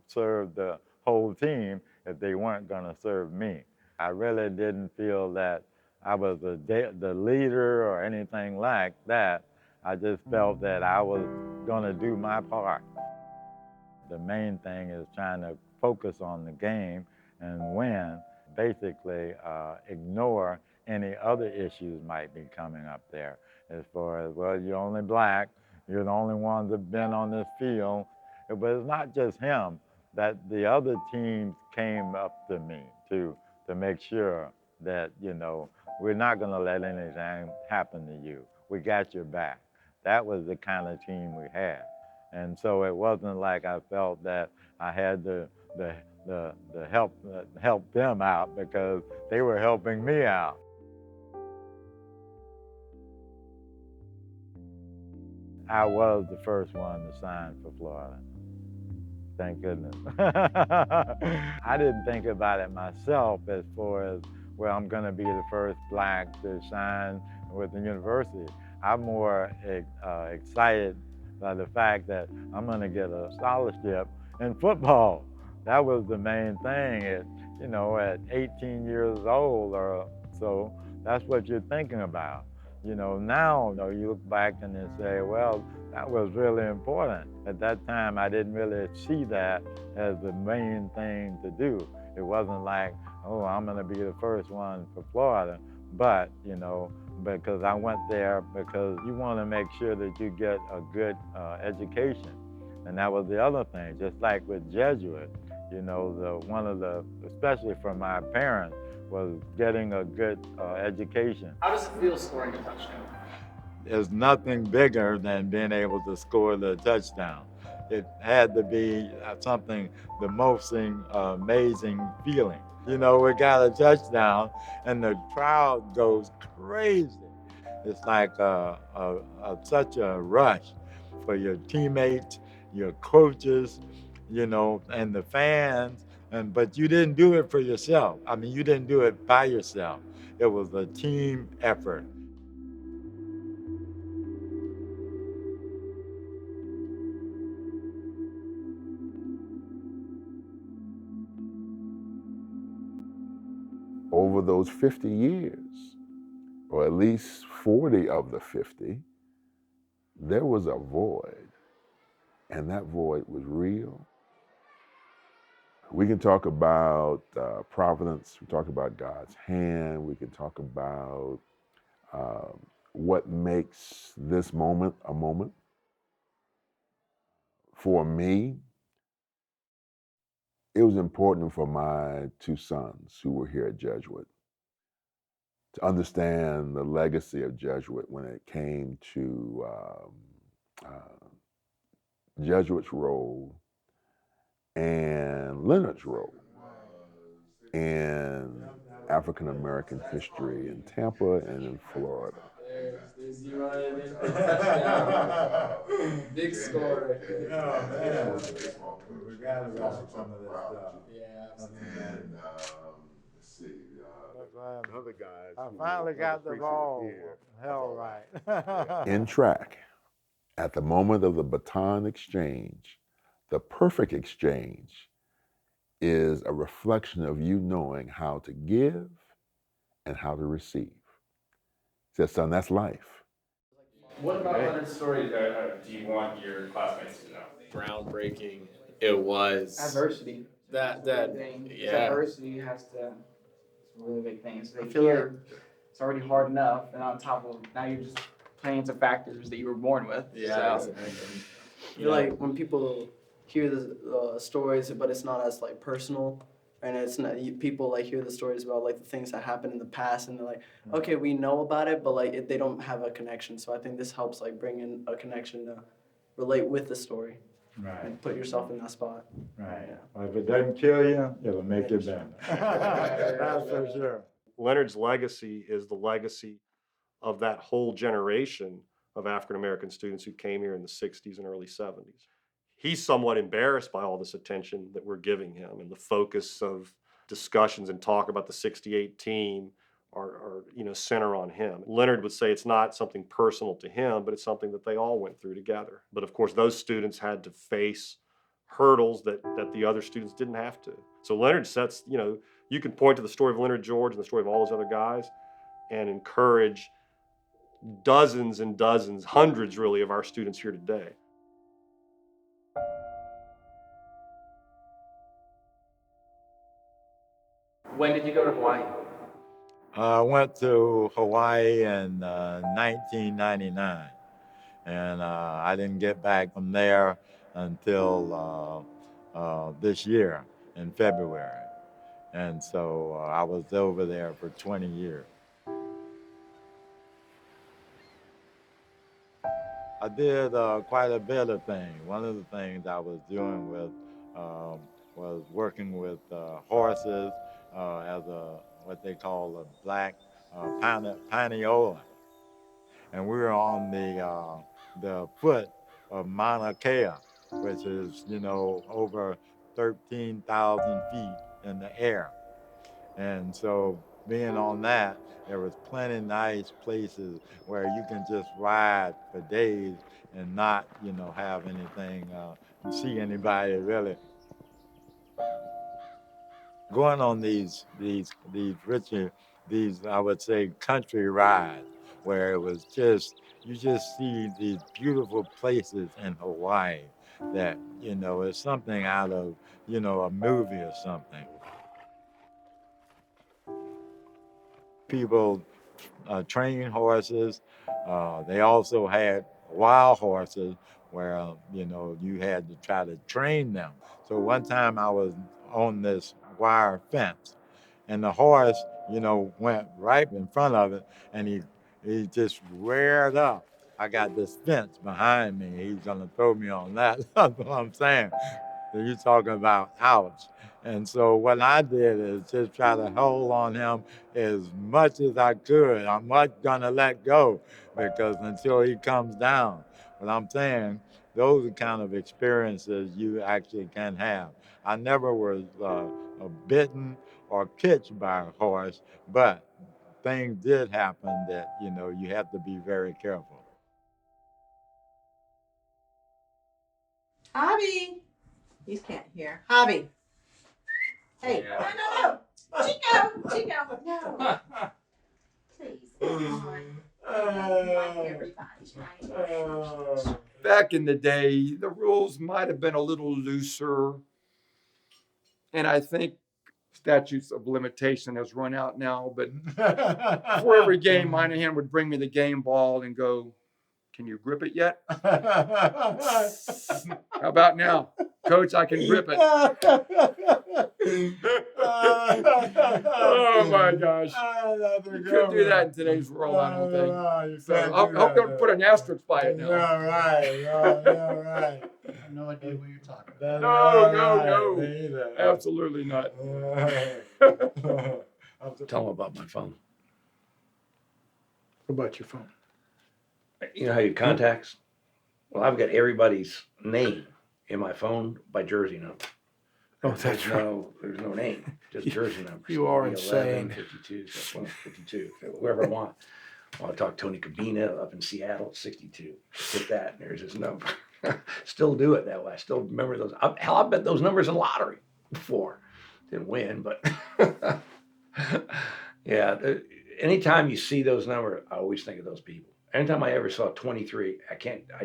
serve the whole team if they weren't going to serve me. I really didn't feel that I was the leader or anything like that. I just felt that I was going to do my part. The main thing is trying to focus on the game and win, basically ignore any other issues might be coming up there. As far as, well, you're only black, you're the only ones that have been on this field. But it's not just him, that the other teams came up to me to make sure that, we're not gonna let anything happen to you. We got your back. That was the kind of team we had. And so it wasn't like I felt that I had to help them out because they were helping me out. I was the first one to sign for Florida. Thank goodness. I didn't think about it myself as far as, well, I'm gonna be the first black to sign with the university. I'm more excited by the fact that I'm gonna get a scholarship in football. That was the main thing. At 18 years old or so, that's what you're thinking about. Now you look back and you say, well, that was really important. At that time, I didn't really see that as the main thing to do. It wasn't like, oh, I'm gonna be the first one for Florida, but, because I went there because you wanna make sure that you get a good education. And that was the other thing, just like with Jesuit, especially from my parents, was getting a good education. How does it feel scoring a touchdown? There's nothing bigger than being able to score the touchdown. It had to be something, the most amazing feeling. We got a touchdown and the crowd goes crazy. It's like such a rush for your teammates, your coaches, and the fans. But you didn't do it for yourself. I mean, you didn't do it by yourself. It was a team effort. Over those 50 years, or at least 40 of the 50, there was a void, and that void was real. We can talk about providence, we talk about God's hand, we can talk about what makes this moment a moment. For me, it was important for my two sons who were here at Jesuit to understand the legacy of Jesuit when it came to Jesuit's role and Leonard's role in African American history in Tampa and in Florida. You know what I mean? Big score right there. We got to watch some of this stuff. Yeah, And let's see. Other guys. I finally got the ball held right. In track, at the moment of the baton exchange, the perfect exchange is a reflection of you knowing how to give and how to receive. He said, son, that's life. What about Leonard's story do you want your classmates to know? Groundbreaking. It was. Adversity. That yeah. Adversity has to. It's a really big thing. So they feel like it's already hard enough, and on top of now you're just playing into factors that you were born with. Yeah. So, Exactly. I feel like when people hear the stories, but it's not as like personal, and it's not people like hear the stories about like the things that happened in the past, and they're like, okay, we know about it, but like they don't have a connection. So I think this helps like bring in a connection to relate with the story. Right. And put yourself in that spot. Right. Well, if it doesn't kill you, it'll make you better. That's for sure. Leonard's legacy is the legacy of that whole generation of African American students who came here in the 60s and early 70s. He's somewhat embarrassed by all this attention that we're giving him and the focus of discussions and talk about the 68 team center on him. Leonard would say it's not something personal to him, but it's something that they all went through together. But of course, those students had to face hurdles that the other students didn't have to. So Leonard sets, you can point to the story of Leonard George and the story of all those other guys and encourage dozens and dozens, hundreds really, of our students here today. When did you go to Hawaii? I went to Hawaii in 1999, and I didn't get back from there until this year in February. And so I was over there for 20 years. I did quite a bit of things. One of the things I was doing was working with horses as what they call a black paneola. And we were on the foot of Mauna Kea, which is, over 13,000 feet in the air. And so being on that, there was plenty nice places where you can just ride for days and not, have anything, see anybody really. Going on these I would say country rides where it was you just see these beautiful places in Hawaii that, is something out of, a movie or something. People train horses. They also had wild horses where, you had to try to train them. So one time I was on this wire fence and the horse, went right in front of it and he just reared up. I got this fence behind me. He's gonna throw me on that. That's what I'm saying. So you're talking about ouch. And so what I did is just try to hold on him as much as I could. I'm not gonna let go because until he comes down. But I'm saying those are kind of experiences you actually can have. I never was bitten or pitched by a horse, but things did happen that, you have to be very careful. Javi. You can't hear. Javi. Hey. Yeah. No. Chico. No. Please, come on. Like everybody's right. Back in the day, the rules might have been a little looser. And I think statutes of limitation has run out now, but for every game, Minahan would bring me the game ball and go, "Can you grip it yet?" How about now? Coach, I can grip it. Oh my gosh. You couldn't do that in today's world, I don't think. So I hope they'll put an asterisk by it now. All right. I have no idea what you're talking about. No. Absolutely not. Tell them about my phone. What about your phone? You know how you contacts? Well, I've got everybody's name in my phone by jersey number. Oh, that's right. There's no name, just jersey numbers. You are 11, insane. 52, 52, whoever I want. Well, I talked to Tony Cabina up in Seattle, 62. Hit that, and there's his number. Still do it that way. I still remember those. Hell, I bet those numbers in lottery before. Didn't win, but yeah. Anytime you see those numbers, I always think of those people. Anytime I ever saw 23, I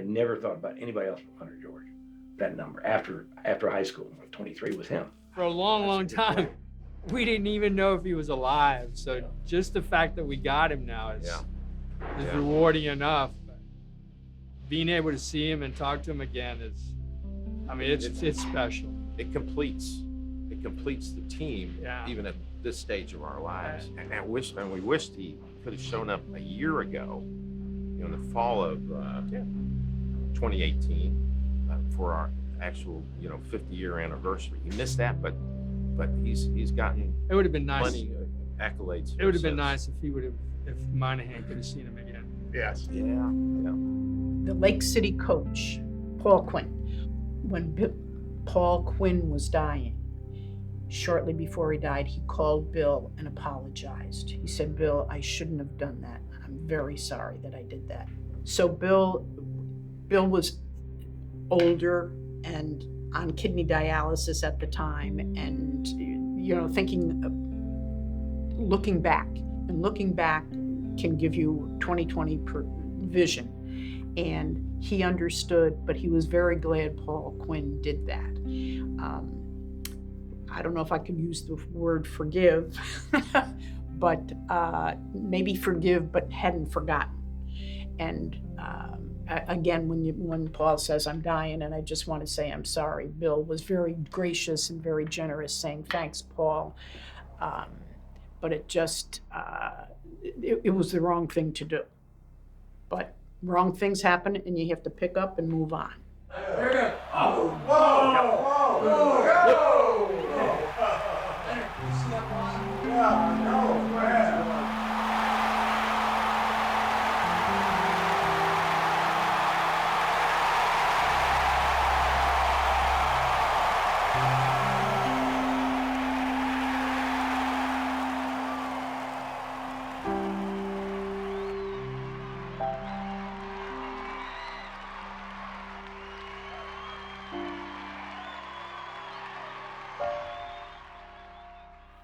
never thought about anybody else but Leonard George. That number after high school, 23 was him. For a long time, we didn't even know if he was alive. So just the fact that we got him now is rewarding enough. Being able to see him and talk to him again it's special. It completes the team, even at this stage of our lives. And we wished he could have shown up a year ago, in the fall of 2018, for our actual 50-year anniversary. He missed that, but he's gotten. It would have been nice. Plenty of accolades. It would have been nice if Minahan could have seen him again. Yes. Yeah. The Lake City coach, Paul Quinn, when Paul Quinn was dying, shortly before he died, he called Bill and apologized. He said, "Bill, I shouldn't have done that. I'm very sorry that I did that." So Bill was older and on kidney dialysis at the time, and looking back can give you 20/20 vision. And he understood, but he was very glad Paul Quinn did that. I don't know if I can use the word forgive, but maybe forgive, but hadn't forgotten. And again, when Paul says, "I'm dying and I just want to say I'm sorry," Bill was very gracious and very generous, saying, "Thanks, Paul." But it just, it was the wrong thing to do. But wrong things happen and you have to pick up and move on.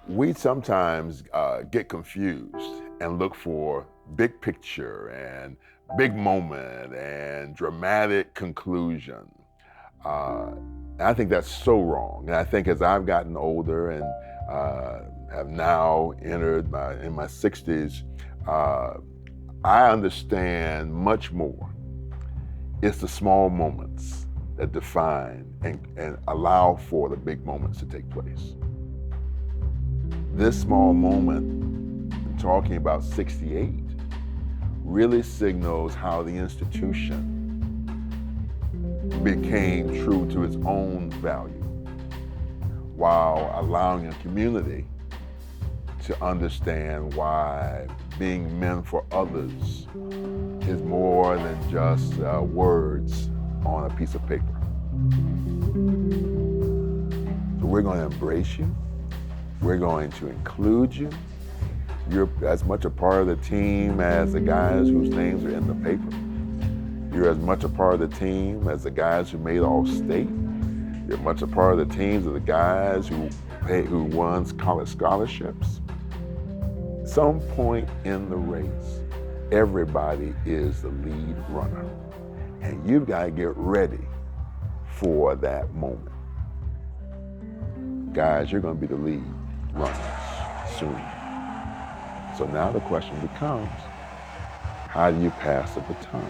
We sometimes get confused and look for big picture and big moment and dramatic conclusion. I think that's so wrong. And I think as I've gotten older and have now entered in my 60s, I understand much more. It's the small moments that define and allow for the big moments to take place. This small moment, talking about 68, really signals how the institution became true to its own value, while allowing a community to understand why being men for others is more than just words on a piece of paper. So we're going to embrace you. We're going to include you. You're as much a part of the team as the guys whose names are in the paper. You're as much a part of the team as the guys who made All-State. You're much a part of the teams of the guys who won college scholarships. Some point in the race, everybody is the lead runner. And you've got to get ready for that moment. Guys, you're going to be the lead runners soon. So now the question becomes, how do you pass the baton?